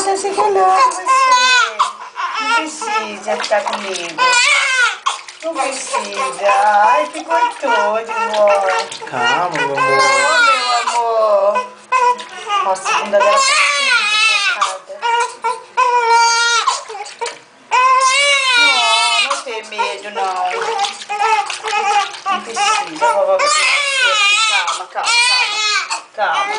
está se relando você. Não precisa ficar comigo. Não precisa. Ai, que gostoso, amor. Calma, meu Oh, amor. meu amor. Nossa, a bunda dela tá tudo focada. Não tem medo, não. Não precisa, vovó vai ficar assim. Calma.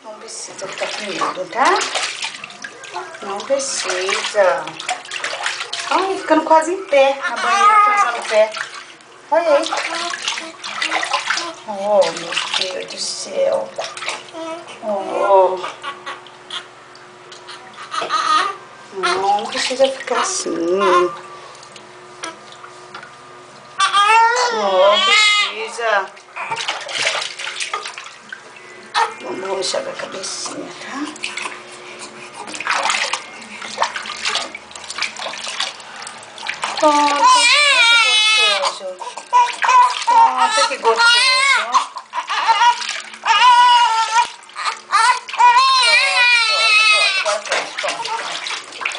Não precisa ficar com medo, tá? Não precisa. Ai, ficando quase em pé na banheira, coisando o pé. Olha aí. Oh, meu Deus do céu. Oh. Não precisa ficar assim. Não precisa. Vamos mexer a cabecinha, tá? Pronto, que gostoso. Pronto, que gostoso. Pronto.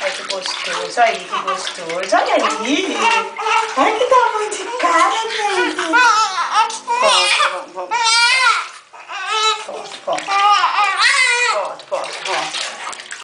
Ai, que gostoso. Aí, que gostoso. Olha aí. Ai, que da